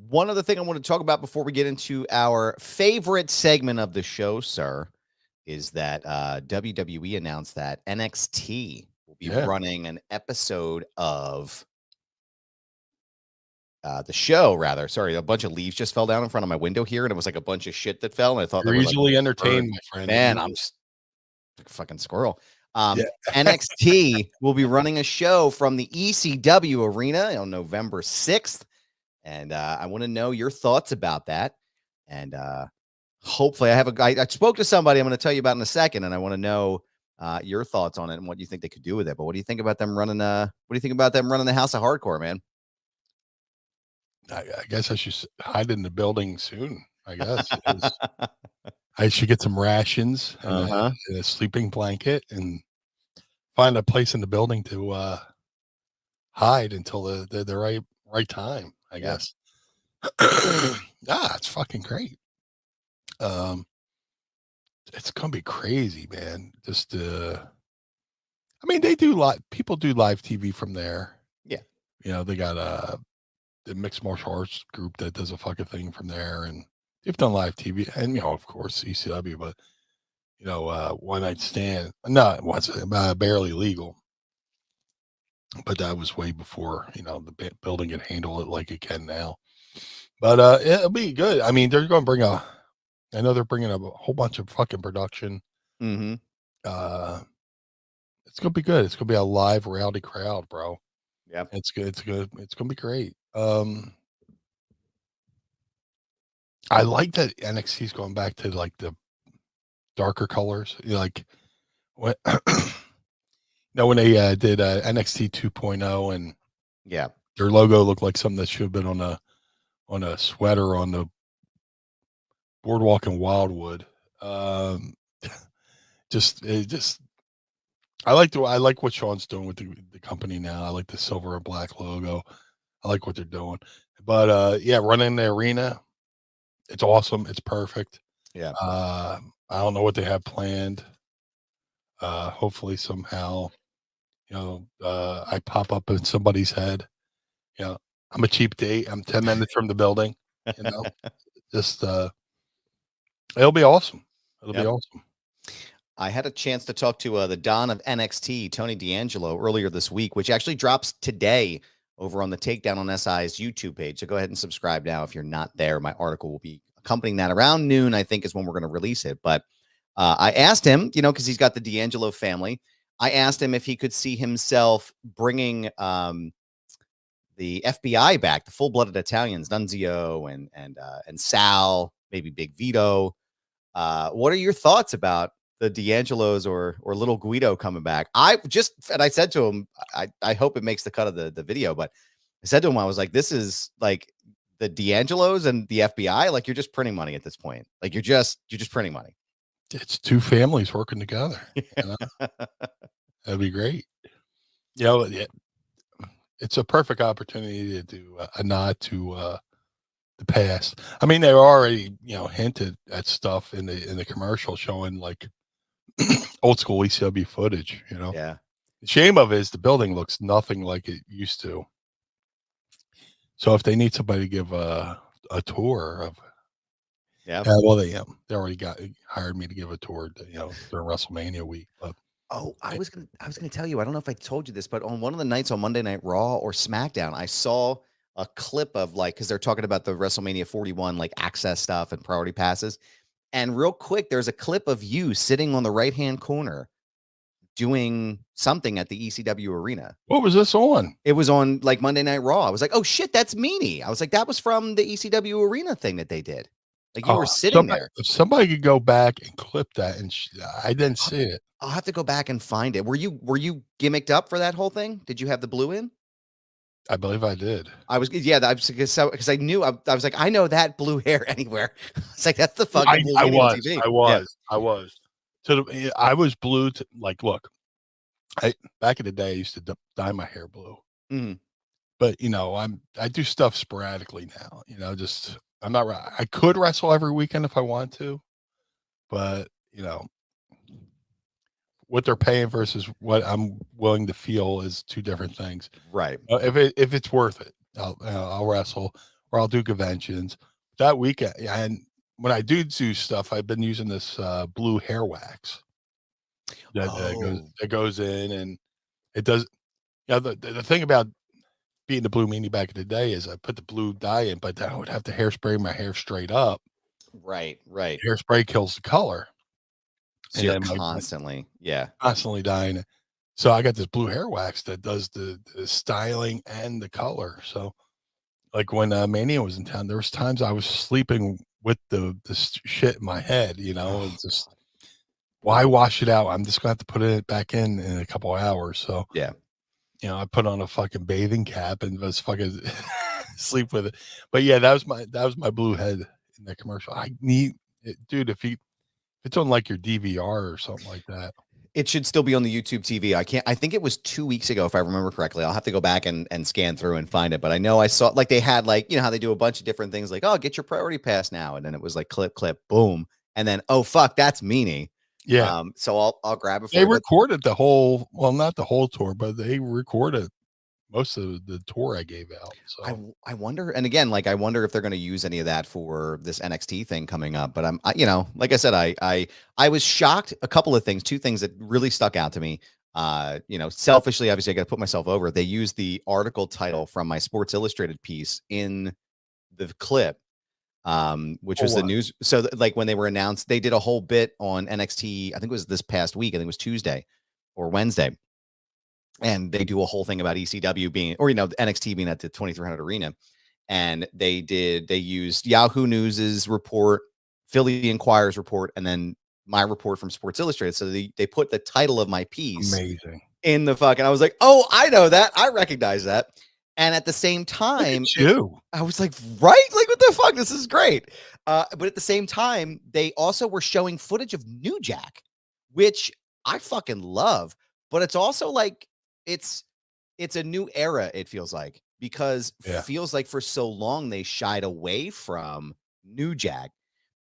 One other thing I want to talk about before we get into our favorite segment of the show, sir, is that WWE announced that NXT will be Yeah. running an episode of the show, rather. Sorry, a bunch of leaves just fell down in front of my window here, and it was like a bunch of shit that fell, and I thought they You're were like easily entertained, birds. my friend. Man, I'm Easily. just like a fucking squirrel. Yeah. NXT will be running a show from the ECW arena on November 6th. And I want to know your thoughts about that. And hopefully, I spoke to somebody I'm going to tell you about in a second, and I want to know your thoughts on it and what you think they could do with it. But what do you think about them running? What do you think about them running the House of Hardcore, man? I guess I should hide in the building soon. I guess I should get some rations and Uh-huh. a sleeping blanket and find a place in the building to hide until the right time. I Yeah. guess. It's fucking great. Um, it's gonna be crazy, man. Just I mean, they do people do live TV from there. Yeah. They got the mixed martial arts group that does a fucking thing from there, and they've done live TV, and of course ECW, but One Night Stand. No, it wasn't barely legal, but that was way before the building can handle it like it can now. But it'll be good. I mean, they're going to bring I know they're bringing a whole bunch of fucking production. Mm-hmm. It's gonna be good. It's gonna be a live rowdy crowd, bro. Yeah. It's good. It's good. It's gonna be great. I like that NXT's going back to like the darker colors. Like when when they did NXT 2.0 and Yeah. their logo looked like something that should have been on a sweater on the boardwalk in Wildwood. Just I like what Sean's doing with the company now. I like the silver and black logo. I like what they're doing. But yeah, running the arena, it's awesome. It's perfect. Yeah. I don't know what they have planned. Hopefully somehow, I pop up in somebody's head. I'm a cheap date. I'm 10 minutes from the building, you know. Just it'll be awesome. It'll be Yep. awesome. I had a chance to talk to the Don of NXT, Tony D'Angelo, earlier this week, which actually drops today over on the Takedown on SI's YouTube page. So go ahead and subscribe now if you're not there. My article will be accompanying that around noon, I think, is when we're going to release it. But I asked him, because he's got the D'Angelo family, I asked him if he could see himself bringing the FBI back, the full-blooded Italians, Nunzio and Sal, maybe Big Vito. What are your thoughts about the D'Angelos or little Guido coming back? And I said to him, I hope it makes the cut of the video, but I said to him, I was like, this is like the D'Angelos and the FBI. Like, you're just printing money at this point. Like, you're just printing money. It's two families working together. That'd be great. Yeah, it's a perfect opportunity to do a nod to the past. I mean, they already hinted at stuff in the commercial showing like old school ECW footage. Yeah. The shame of it is the building looks nothing like it used to. So if they need somebody to give a tour of, well, they already hired me to give a tour, during WrestleMania week. But I was gonna tell you. I don't know if I told you this, but on one of the nights on Monday Night Raw or SmackDown, I saw a clip of because they're talking about the WrestleMania 41 like access stuff and priority passes. And real quick, there's a clip of you sitting on the right hand corner doing something at the ECW arena. What was this on? It was on like Monday Night Raw. I was like, oh shit, that's Meanie. I was like, that was from the ECW arena thing that they did. Like you were sitting there. If somebody could go back and clip that, and I didn't see it. I'll have to go back and find it. Were you gimmicked up for that whole thing? Did you have the blue in? I believe I did. I was, yeah, because I knew I was like, I know that blue hair anywhere. It's like that's the fucking blue I was. TV. I was. So I was blue. Look, back in the day, I used to dye my hair blue. Mm-hmm. But I do stuff sporadically now. I'm not. I could wrestle every weekend if I want to, but what they're paying versus what I'm willing to feel is two different things. Right. If it's worth it, I'll wrestle. or I'll do conventions. That weekend, and when I do stuff, I've been using this blue hair wax Oh, that goes in, and it does. Yeah, the thing about being the blue meanie back in the day is I put the blue dye in, but then I would have to hairspray my hair straight up. right, right. Hairspray kills the color, So and you're then my constantly, yeah. constantly dyeing it. So I got this blue hair wax that does the styling and the color. So like when Mania was in town, there was times I was sleeping with the shit in my head, and Oh, just God. why wash it out? I'm just gonna have to put it back in a couple of hours. So Yeah. I put on a fucking bathing cap and was fucking sleep with it. But yeah, that was my blue head in the commercial. I need it, dude. If it's on like your DVR or something like that. It should still be on the YouTube TV. I think it was 2 weeks ago, if I remember correctly. I'll have to go back and scan through and find it. But I know I saw, like, they had, like, how they do a bunch of different things, like, oh, get your priority pass now. And then it was like clip, clip, boom. And then, oh, fuck, that's Meanie. Yeah, So I'll grab it for they you. But recorded well, not the whole tour, but they recorded most of the tour I gave out. So I wonder, and again, like, I wonder if they're going to use any of that for this NXT thing coming up. But like I said, I was shocked. A couple of things, two things that really stuck out to me. Selfishly, obviously, I got to put myself over. They used the article title from my Sports Illustrated piece in the clip, which for was the what? news. So, like, when they were announced, they did a whole bit on NXT. I think it was this past week. I think it was Tuesday or Wednesday, and they do a whole thing about ECW being, or NXT being at the 2300 Arena, and they used Yahoo News's report, Philly Inquirer's report, and then my report from Sports Illustrated. So they put the title of my piece Amazing. in the fucking. I was like, oh, I know that, I recognize that, and at the same Look time, at you. I was like, right, like, what the fuck, this is great. But at the same time, they also were showing footage of New Jack, which I fucking love. But it's also like it's it's a new era, it feels like, because Yeah. feels like for so long they shied away from New Jack.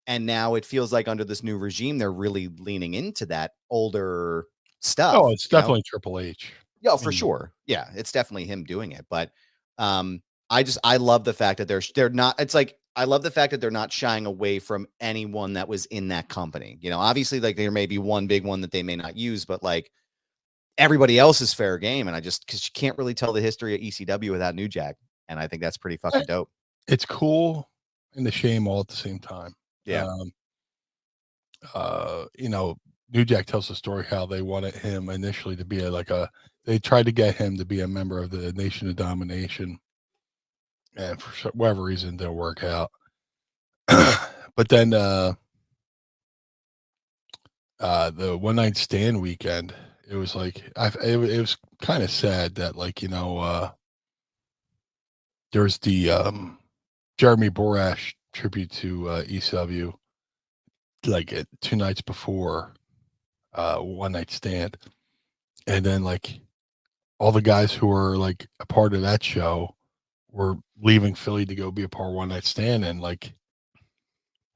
And now it feels like under this new regime, they're really leaning into that older Oh, stuff, it's definitely Triple H. Yeah, I for mean, sure. Yeah, it's definitely him doing it. But um, I love the fact that they're not. It's like, I love the fact that they're not shying away from anyone that was in that company. Obviously, like, there may be one big one that they may not use, but like, everybody else is fair game. And because you can't really tell the history of ECW without New Jack, and I think that's pretty eh, fucking dope. it's cool and the shame all at the same time. Yeah. Um, you know, New Jack tells the story how they wanted him initially to be they tried to get him to be a member of the Nation of Domination, and for whatever reason, it didn't work out. But then the one night stand weekend, it was like it was kind of sad that, like, there's the Jeremy Borash tribute to ECW, like 2 nights before one night stand, and then like all the guys who were like a part of that show were leaving Philly to go be a part of one night stand, and like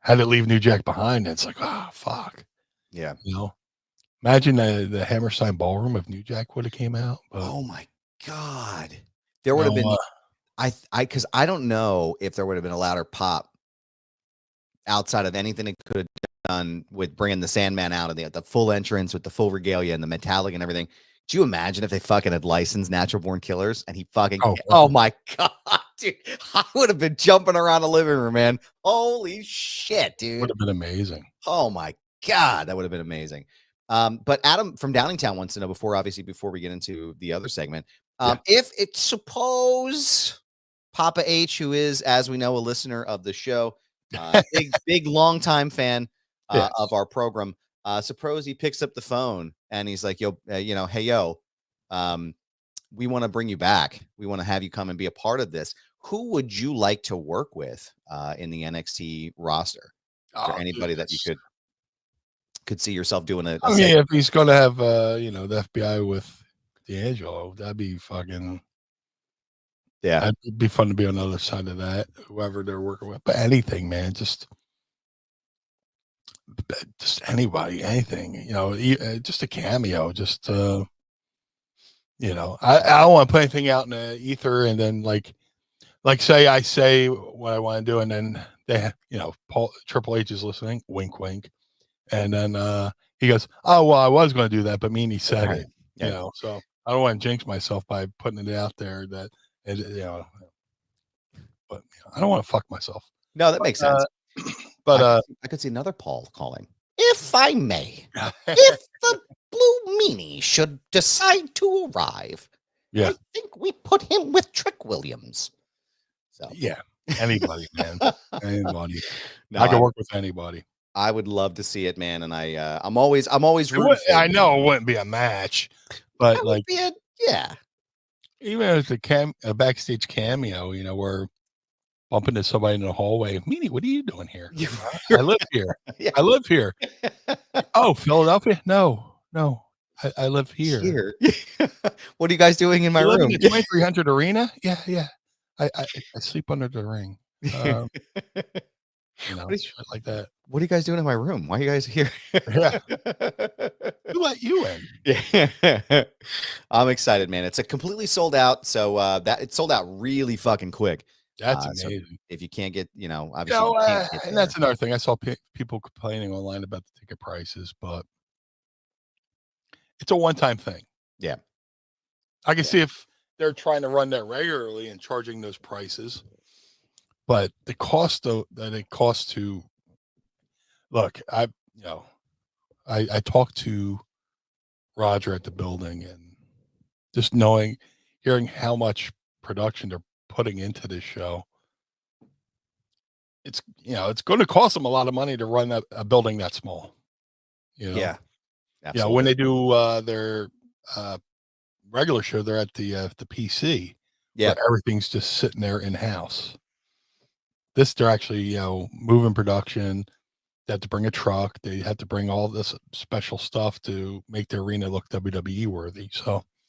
had to leave New Jack behind. And it's like, fuck, Yeah. you know. Imagine the Hammerstein Ballroom if New Jack would have came out, but Oh my God. There would have no, been, because I don't know if there would have been a louder pop outside of anything it could have done with bringing the Sandman out of the full entrance with the full regalia and the metallic and everything. Do you imagine if they fucking had licensed Natural Born Killers and he fucking, oh, oh my God, dude, I would have been jumping around the living room, man. Holy shit, would dude. have been amazing. Oh my God, that would have been amazing. But Adam from Downingtown wants to know, before we get into the other segment, Yeah, if it's, suppose Papa H, who is, as we know, a listener of the show, big longtime fan yes. of our program. Suppose he picks up the phone and he's like, "Yo, hey yo, um, we want to bring you back. We want to have you come and be a part of this. Who would you like to work with in the NXT roster? Is there Oh, dude, anybody that you could see yourself doing a I mean, segment?" if he's gonna have the FBI with D'Angelo, that'd be fucking. Yeah, That'd be fun to be on the other side of that, whoever they're working with. But anything, man, just anybody, anything, just a cameo, I don't want to put anything out in the ether, and then like like say I say what I want to do, and then they, Triple H is listening, wink, wink, and then he goes, "Oh well, I was going to do that, but Meanie said Right. it." Yeah. So I don't want to jinx myself by putting it out there that but I don't want to fuck myself. No, that makes sense. But I could see another Paul calling. If I may, if the Blue Meanie should decide to arrive, yeah, I think we put him with Trick Williams. So yeah, anybody, man, anybody. no, I can work with anybody. I would love to see it, man. And I'm always rooting for I you. know it wouldn't be a match, but That would like be a yeah. even if it's a backstage cameo, we're bumping into somebody in the hallway. Meanie, what are you doing here? I live here. Yeah. I live here. Oh, Philadelphia? No. I live here. Here. What are you guys doing in my You live in room? the 2300 arena? Yeah. I sleep under the ring. Shit like that. What are you guys doing in my room? Why are you guys here? Yeah. Who let you in? Yeah. I'm excited, man. It's a completely sold out. So that it's sold out really fucking quick. That's So amazing. if you can't get, obviously you can't get And there. that's another thing. I saw people complaining online about the ticket prices, but it's a one-time thing. Yeah. I can see if they're trying to run that regularly and charging those prices, but the cost that it costs to look, I talked to Roger at the building, and just hearing how much production they're putting into this show, it's going to cost them a lot of money to run a building that small. Yeah. Absolutely. When they do their regular show, they're at the PC. Yeah. Where everything's just sitting there in house. This, they're actually moving production. They have to bring a truck. They have to bring all this special stuff to make the arena look WWE worthy. So